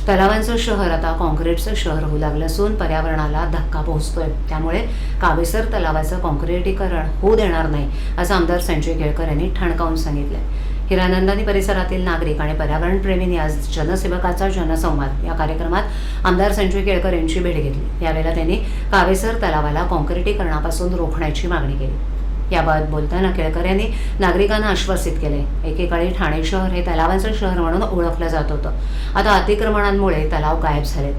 तलावांचं शहर आता काँक्रीटचं शहर होऊ लागलं असून पर्यावरणाला धक्का पोहोचतोय। त्यामुळे कावेसर तलावाचं काँक्रिटीकरण होऊ देणार नाही असं आमदार संजय केळकर यांनी ठणकावून सांगितलंय। हिरानंदानी परिसरातील नागरिक आणि पर्यावरणप्रेमींनी आज जनसेवकाचा जनसंवाद या कार्यक्रमात आमदार संजय केळकर यांची भेट घेतली। यावेळेला त्यांनी कावेसर तलावाला काँक्रिटीकरणापासून रोखण्याची मागणी केली। याबाबत बोलताना केळकर यांनी नागरिकांना आश्वासित केले। एकेकाळी ठाणे शहर हे तलावांचं शहर म्हणून ओळखलं जात होतं। आता अतिक्रमणांमुळे तलाव गायब झालेत।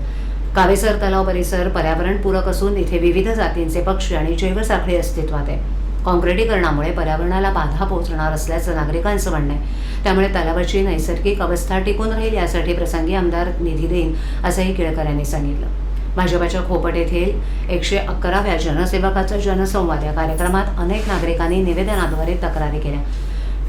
कावेसर तलाव परिसर पर्यावरणपूरक असून इथे विविध जातींचे पक्षी आणि जैवसाखळी अस्तित्वात आहे। काँक्रिटीकरणामुळे पर्यावरणाला बाधा पोहोचणार असल्याचं नागरिकांचं म्हणणं आहे। त्यामुळे तलावाची नैसर्गिक अवस्था टिकून राहील यासाठी प्रसंगी आमदार निधी देईन असंही केळकर यांनी सांगितलं। भाजपाच्या खोपट येथील 111व्या जनसेवकाचा जनसंवाद या कार्यक्रमात अनेक नागरिकांनी निवेदनाद्वारे तक्रारी केल्या।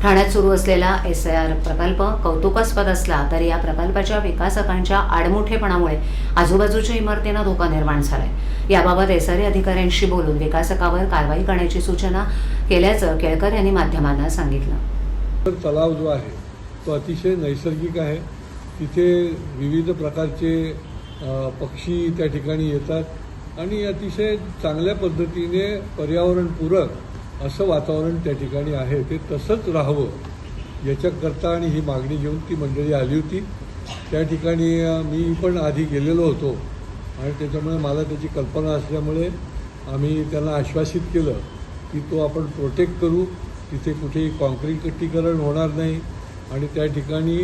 ठाण्यात सुरू असलेला SIR प्रकल्प कौतुकास्पद असला तरी या प्रकल्पाच्या विकासकांच्या आडमुठेपणामुळे आजूबाजूच्या इमारतींना धोका निर्माण झालाय। याबाबत SRE अधिकाऱ्यांशी बोलून विकासकावर कारवाई करण्याची सूचना केल्याचं केळकर यांनी माध्यमांना सांगितलं। तलाव जो आहे तो अतिशय नैसर्गिक आहे। तिथे विविध प्रकारचे पक्षी त्या ठिकाणी येतात आणि अतिशय चांगल्या पद्धतीने पर्यावरणपूरक असं वातावरण त्या ठिकाणी आहे। ते तसंच राहावं याच्याकरता आणि ही मागणी घेऊन ती मंडळी आली होती। त्या ठिकाणी मी पण आधी गेलेलो होतो आणि त्याच्यामुळे मला त्याची कल्पना असल्यामुळे आम्ही त्यांना आश्वासित केलं की तो आपण प्रोटेक्ट करू, तिथे कुठेही काँक्रिटीकरण होणार नाही आणि त्या ठिकाणी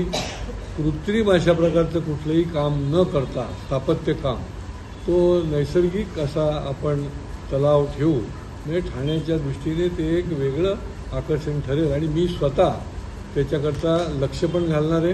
कृत्रिम अशा प्रकारचं कुठलंही काम न करता स्थापत्य काम तो नैसर्गिक असा आपण तलाव ठेवू। म्हणजे ठाण्याच्या दृष्टीने ते एक वेगळं आकर्षण ठरेल आणि मी स्वतः त्याच्याकरता लक्ष पण घालणार आहे।